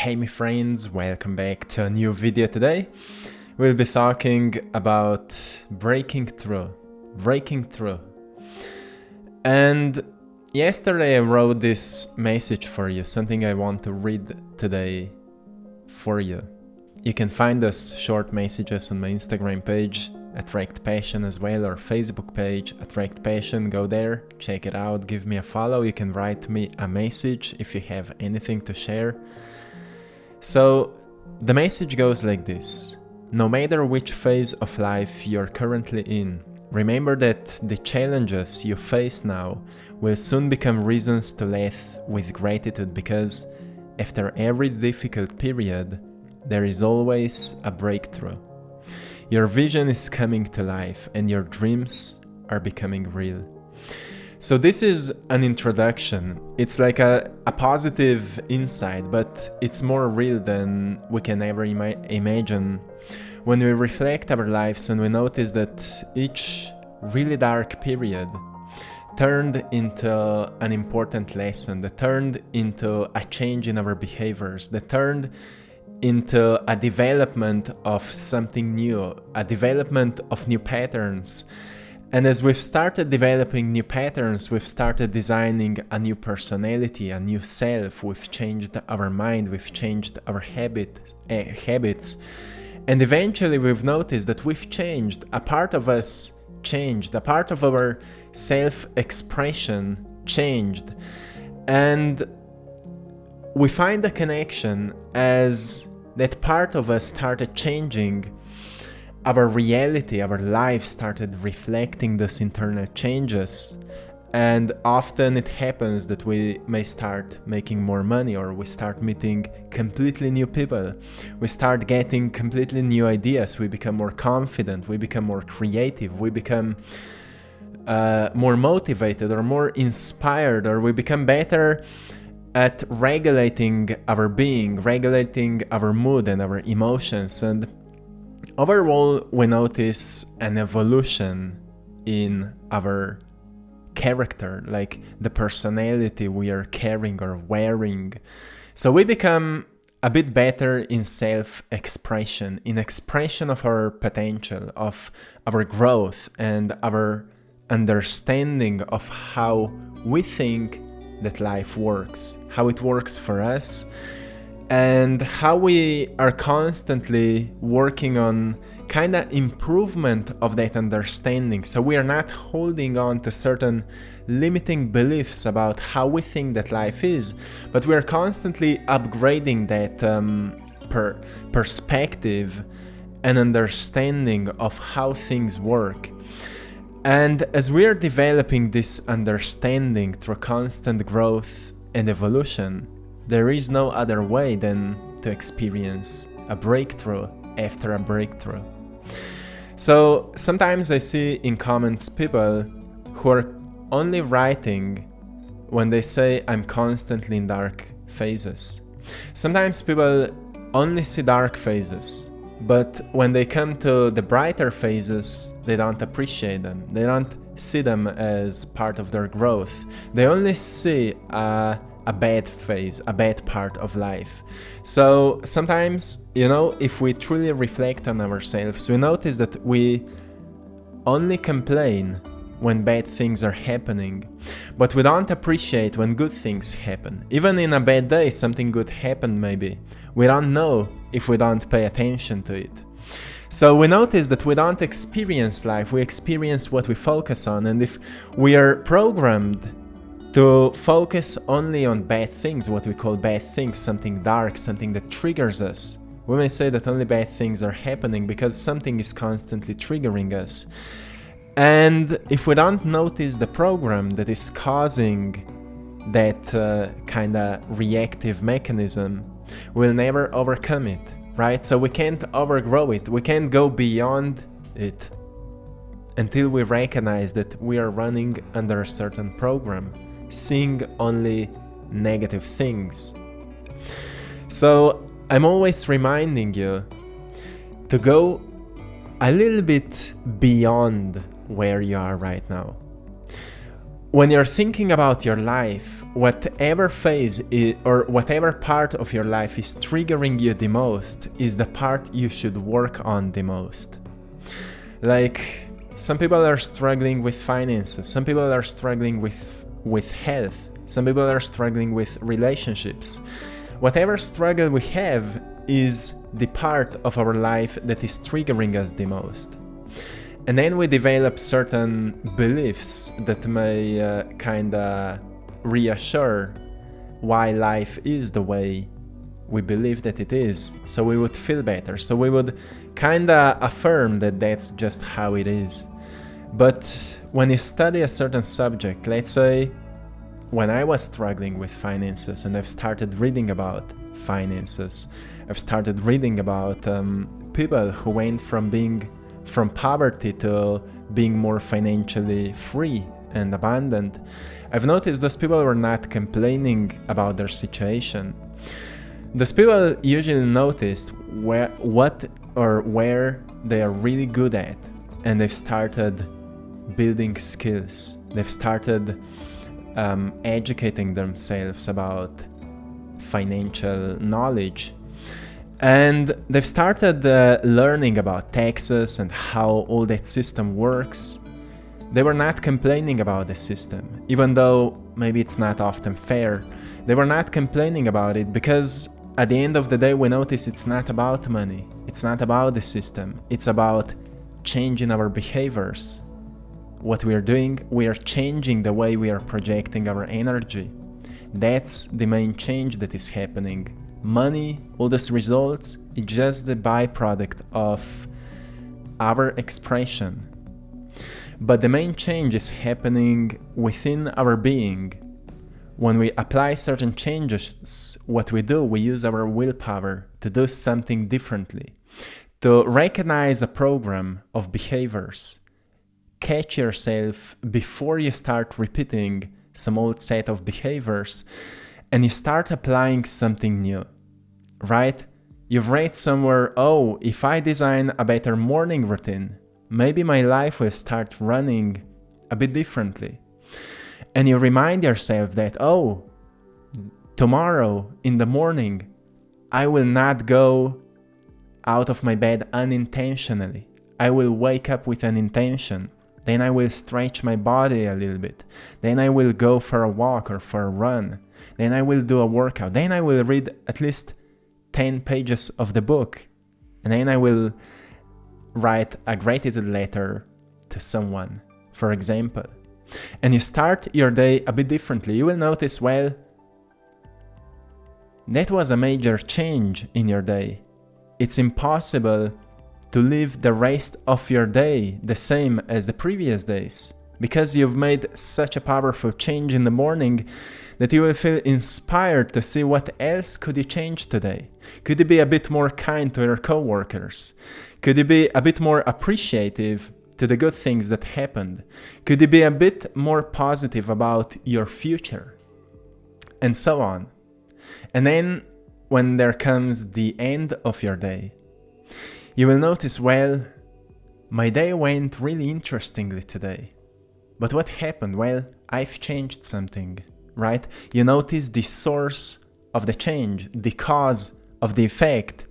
Hey my friends, welcome back to a new video today. We'll be talking about breaking through. And yesterday I wrote this message for you, something I want to read today for you. You can find us short messages on my Instagram page, AttractPassion as well, or Facebook page, AttractPassion. Go there, check it out, give me a follow. You can write me a message if you have anything to share. So the message goes like this: no matter which phase of life you're currently in, remember that the challenges you face now will soon become reasons to laugh with gratitude, because after every difficult period, there is always a breakthrough. Your vision is coming to life and your dreams are becoming real. So this is an introduction. It's like a positive insight, but it's more real than we can ever imagine when we reflect our lives and we notice that each really dark period turned into an important lesson, that turned into a change in our behaviors, that turned into a development of something new, a development of new patterns. And as we've started developing new patterns, we've started designing a new personality, a new self. We've changed our mind, we've changed our habits. And eventually we've noticed that we've changed. A part of us changed. A part of our self-expression changed. And we find a connection as that part of us started changing. Our reality, our life started reflecting those internal changes. And often it happens that we may start making more money, or we start meeting completely new people. We start getting completely new ideas. We become more confident. We become more creative. We become more motivated or more inspired, or we become better at regulating our being, regulating our mood and our emotions. And overall, we notice an evolution in our character, like the personality we are carrying or wearing. So we become a bit better in self-expression, in expression of our potential, of our growth, and our understanding of how we think that life works, how it works for us, and how we are constantly working on kind of improvement of that understanding. So we are not holding on to certain limiting beliefs about how we think that life is, but we are constantly upgrading that perspective and understanding of how things work. And as we are developing this understanding through constant growth and evolution, there is no other way than to experience a breakthrough after a breakthrough. So sometimes I see in comments people who are only writing when they say I'm constantly in dark phases. Sometimes people only see dark phases, but when they come to the brighter phases, they don't appreciate them. They don't see them as part of their growth. They only see a bad phase, a bad part of life. So sometimes, if we truly reflect on ourselves, we notice that we only complain when bad things are happening, but we don't appreciate when good things happen. Even in a bad day, something good happened maybe. We don't know if we don't pay attention to it. So we notice that we don't experience life, we experience what we focus on. And if we are programmed to focus only on bad things, what we call bad things, something dark, something that triggers us, we may say that only bad things are happening because something is constantly triggering us. And if we don't notice the program that is causing that kind of reactive mechanism, we'll never overcome it, right? So we can't overgrow it. We can't go beyond it until we recognize that we are running under a certain program, seeing only negative things. So I'm always reminding you to go a little bit beyond where you are right now. when you're thinking about your life, whatever phase or whatever part of your life is triggering you the most is the part you should work on the most. Like, some people are struggling with finances, some people are struggling with health, some people are struggling with relationships. Whatever struggle we have is the part of our life that is triggering us the most. And then we develop certain beliefs that may kinda reassure why life is the way we believe that it is, so we would feel better, so we would kinda affirm that that's just how it is. But when you study a certain subject, let's say when I was struggling with finances and I've started reading about finances, I've started reading about people who went from poverty to being more financially free and abundant, I've noticed those people were not complaining about their situation. Those people usually noticed where they are really good at, and they've started building skills. They've started educating themselves about financial knowledge. And they've started learning about taxes and how all that system works. They were not complaining about the system, even though maybe it's not often fair. They were not complaining about it because at the end of the day we notice it's not about money, it's not about the system, it's about changing our behaviors. What we are doing, we are changing the way we are projecting our energy. That's the main change that is happening. Money, all those results, it's just the byproduct of our expression. But the main change is happening within our being. When we apply certain changes, what we do, we use our willpower to do something differently, to recognize a program of behaviors, catch yourself before you start repeating some old set of behaviors, and you start applying something new, right? You've read somewhere, oh, if I design a better morning routine, maybe my life will start running a bit differently. And you remind yourself that, oh, tomorrow in the morning, I will not go out of my bed unintentionally. I will wake up with an intention. Then I will stretch my body a little bit. Then I will go for a walk or for a run. Then I will do a workout. Then I will read at least 10 pages of the book. And then I will write a gratitude letter to someone, for example. And you start your day a bit differently. You will notice, well, that was a major change in your day. It's impossible to live the rest of your day the same as the previous days, because you've made such a powerful change in the morning that you will feel inspired to see what else could you change today. Could you be a bit more kind to your coworkers? Could you be a bit more appreciative to the good things that happened? Could you be a bit more positive about your future? And so on. And then when there comes the end of your day, you will notice, well, my day went really interestingly today. But what happened? Well, I've changed something, right? You notice the source of the change, the cause of the effect.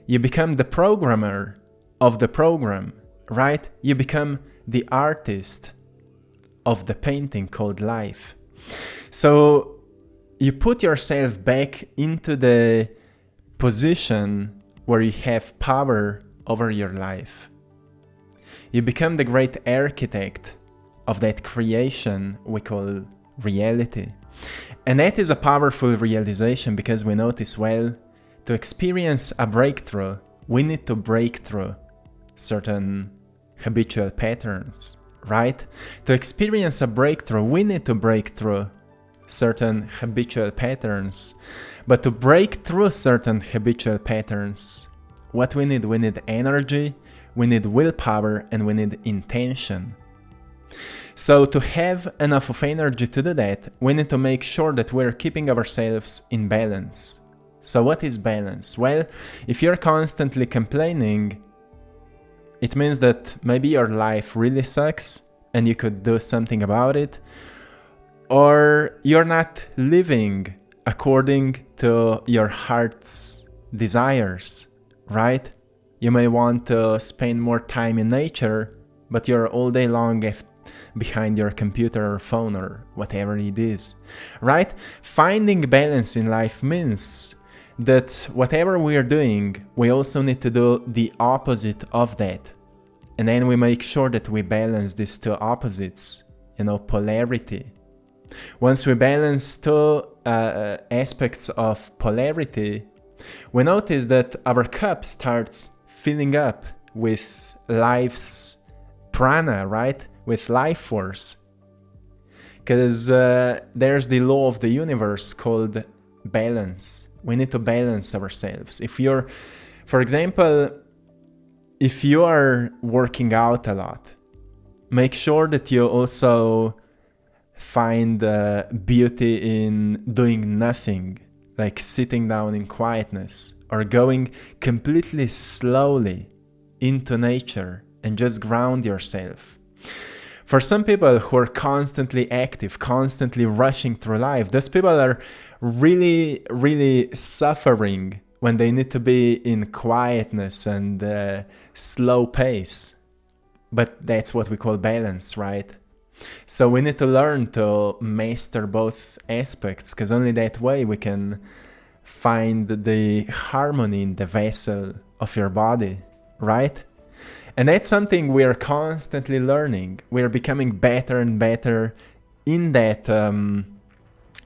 You become the programmer of the program, right? You become the artist of the painting called life. So you put yourself back into the position where you have power over your life. You become the great architect of that creation we call reality. And that is a powerful realization, because we notice, well, to experience a breakthrough, we need to break through certain habitual patterns, right? To experience a breakthrough, we need to break through certain habitual patterns. But to break through certain habitual patterns, what we need energy, we need willpower, and we need intention. So to have enough of energy to do that, we need to make sure that we're keeping ourselves in balance. So what is balance? Well, if you're constantly complaining, it means that maybe your life really sucks and you could do something about it, or you're not living according to your heart's desires, right? You may want to spend more time in nature, but you're all day long behind your computer or phone or whatever it is, right? Finding balance in life means that whatever we are doing, we also need to do the opposite of that. And then we make sure that we balance these two opposites, polarity. Once we balance two aspects of polarity, we notice that our cup starts filling up with life's prana, right? With life force. Because there's the law of the universe called balance. We need to balance ourselves. For example, if you are working out a lot, make sure that you also find beauty in doing nothing, like sitting down in quietness or going completely slowly into nature and just ground yourself. For some people who are constantly active, constantly rushing through life, those people are really, really suffering when they need to be in quietness and slow pace. But that's what we call balance, right? So we need to learn to master both aspects, because only that way we can find the harmony in the vessel of your body, right? And that's something we are constantly learning. We are becoming better and better in that,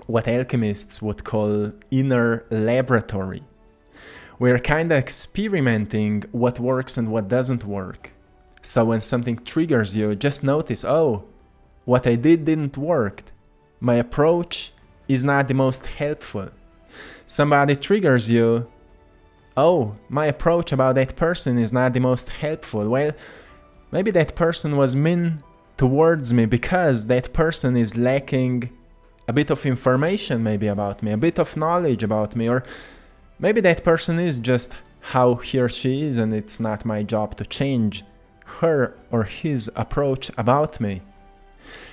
what alchemists would call inner laboratory. We're kind of experimenting what works and what doesn't work. So when something triggers you, just notice, oh, what I didn't work. My approach is not the most helpful. Somebody triggers you, oh, my approach about that person is not the most helpful. Well, maybe that person was mean towards me because that person is lacking a bit of information maybe about me, a bit of knowledge about me, or maybe that person is just how he or she is and it's not my job to change her or his approach about me.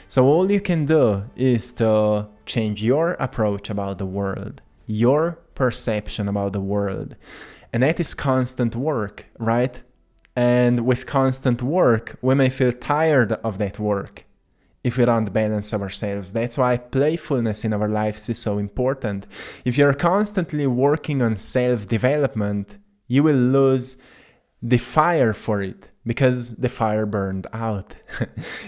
So all you can do is to change your approach about the world, your perception about the world. And that is constant work, right? And with constant work, we may feel tired of that work if we don't balance ourselves. That's why playfulness in our lives is so important. If you're constantly working on self-development, you will lose the fire for it because the fire burned out.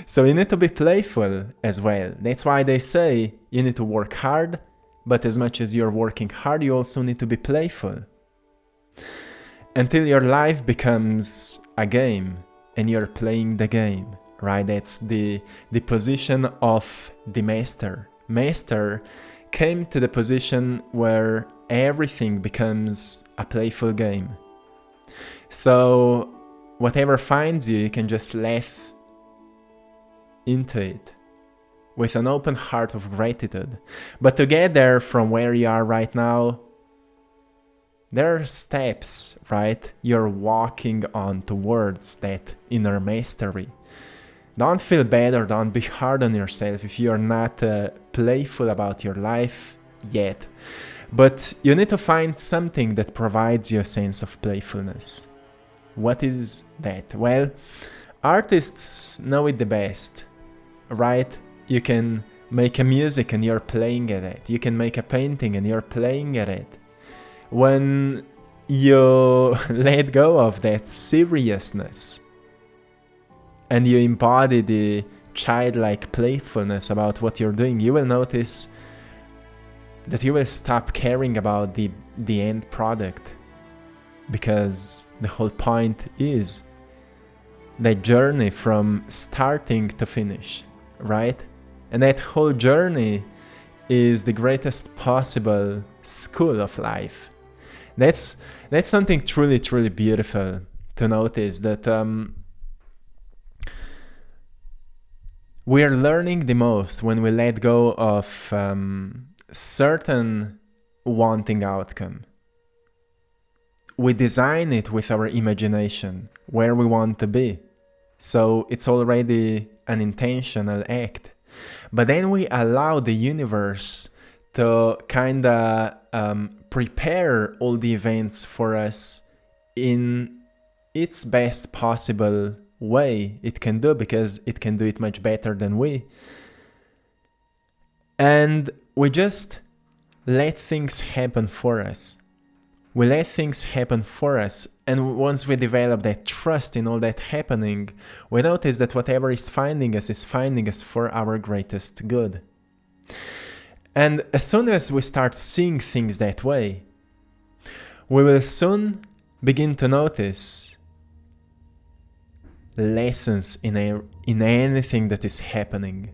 So you need to be playful as well. That's why they say you need to work hard, but as much as you're working hard, you also need to be playful. Until your life becomes a game and you're playing the game, right? That's the position of the master. Master came to the position where everything becomes a playful game. So whatever finds you, you can just laugh into it with an open heart of gratitude. But to get there from where you are right now, there are steps, right? You're walking on towards that inner mastery. Don't feel bad or don't be hard on yourself if you're not playful about your life yet. But you need to find something that provides you a sense of playfulness. What is that? Well, artists know it the best, right? You can make a music and you're playing at it. You can make a painting and you're playing at it. When you let go of that seriousness and you embody the childlike playfulness about what you're doing, you will notice that you will stop caring about the end product, because the whole point is the journey from starting to finish, right? And that whole journey is the greatest possible school of life. That's something truly, truly beautiful to notice, that we're learning the most when we let go of certain wanting outcome. We design it with our imagination, where we want to be. So it's already an intentional act. But then we allow the universe to kind of prepare all the events for us in its best possible way it can do, because it can do it much better than we. And we just let things happen for us. We let things happen for us, and once we develop that trust in all that happening, we notice that whatever is finding us for our greatest good. And as soon as we start seeing things that way, we will soon begin to notice lessons in anything that is happening.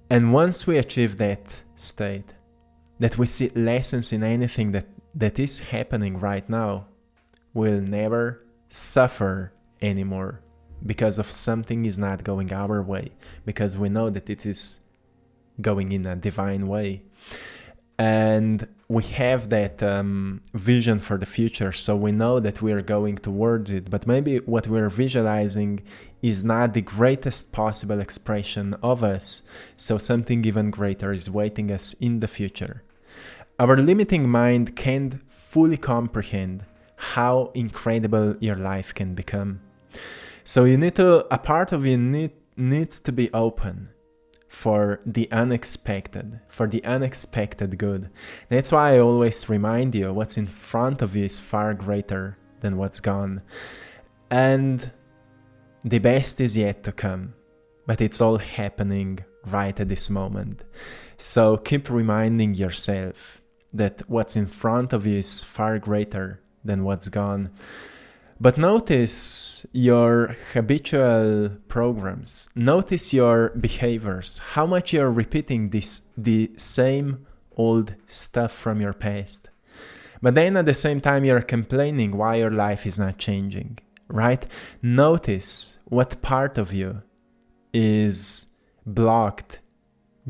And once we achieve that state, that we see lessons in anything that is happening right now, we'll never suffer anymore because of something is not going our way, because we know that it is going in a divine way. And we have that vision for the future, so we know that we are going towards it, but maybe what we're visualizing is not the greatest possible expression of us, so something even greater is waiting us in the future. Our limiting mind can't fully comprehend how incredible your life can become. So a part of you needs to be open for the unexpected good. That's why I always remind you, what's in front of you is far greater than what's gone. And the best is yet to come, but it's all happening right at this moment. So keep reminding yourself that what's in front of you is far greater than what's gone. But notice your habitual programs. Notice your behaviors, how much you're repeating the same old stuff from your past. But then at the same time, you're complaining why your life is not changing, right? Notice what part of you is blocked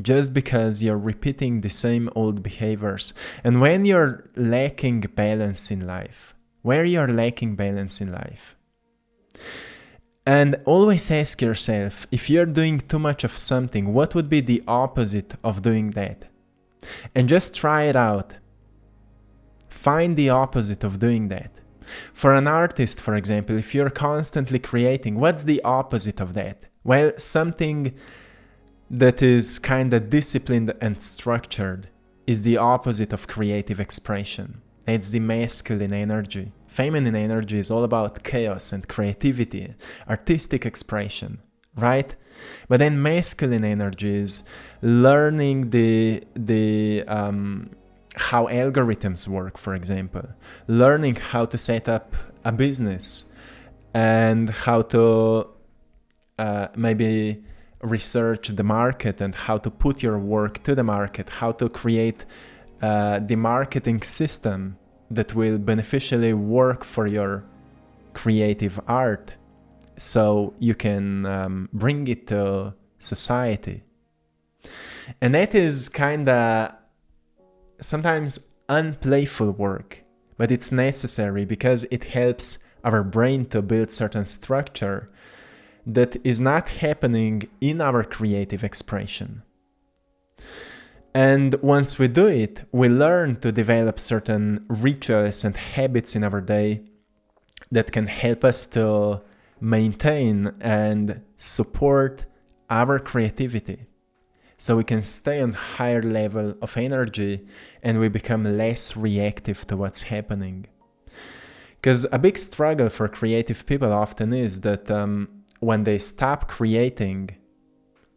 just because you're repeating the same old behaviors. And when you're lacking balance in life, where you're lacking balance in life. And always ask yourself, if you're doing too much of something, what would be the opposite of doing that? And just try it out. Find the opposite of doing that. For an artist, for example, if you're constantly creating, what's the opposite of that? Well, something that is kind of disciplined and structured is the opposite of creative expression. It's the masculine energy. Feminine energy is all about chaos and creativity, artistic expression, right? But then masculine energy is learning how algorithms work, for example, learning how to set up a business and how to maybe research the market and how to put your work to the market, how to create the marketing system that will beneficially work for your creative art so you can bring it to society. And that is kind of sometimes unplayful work, but it's necessary because it helps our brain to build certain structure that is not happening in our creative expression. And once we do it, we learn to develop certain rituals and habits in our day that can help us to maintain and support our creativity. So we can stay on higher level of energy and we become less reactive to what's happening. Because a big struggle for creative people often is that when they stop creating,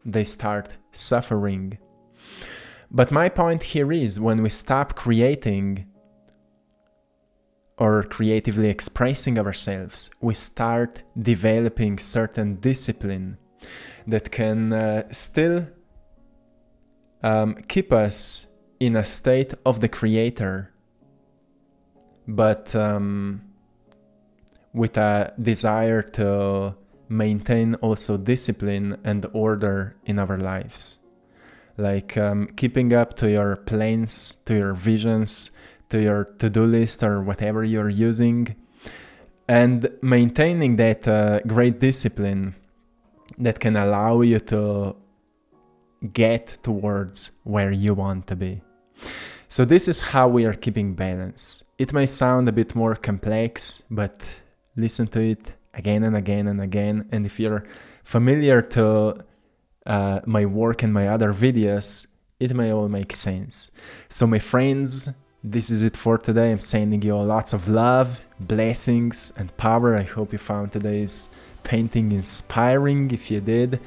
they start suffering. But my point here is, when we stop creating or creatively expressing ourselves, we start developing certain discipline that can still keep us in a state of the creator, but with a desire to maintain also discipline and order in our lives. Like keeping up to your plans, to your visions, to your to-do list or whatever you're using, and maintaining that great discipline that can allow you to get towards where you want to be. So this is how we are keeping balance. It may sound a bit more complex, but listen to it again and again and again. And if you're familiar to my work and my other videos, it may all make sense. So my friends, this is it for today. I'm sending you lots of love, blessings, and power. I hope you found today's painting inspiring. If you did,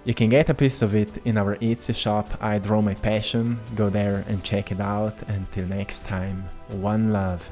you can get a piece of it in our Etsy shop, I Draw My Passion. Go there and check it out. Until next time, one love.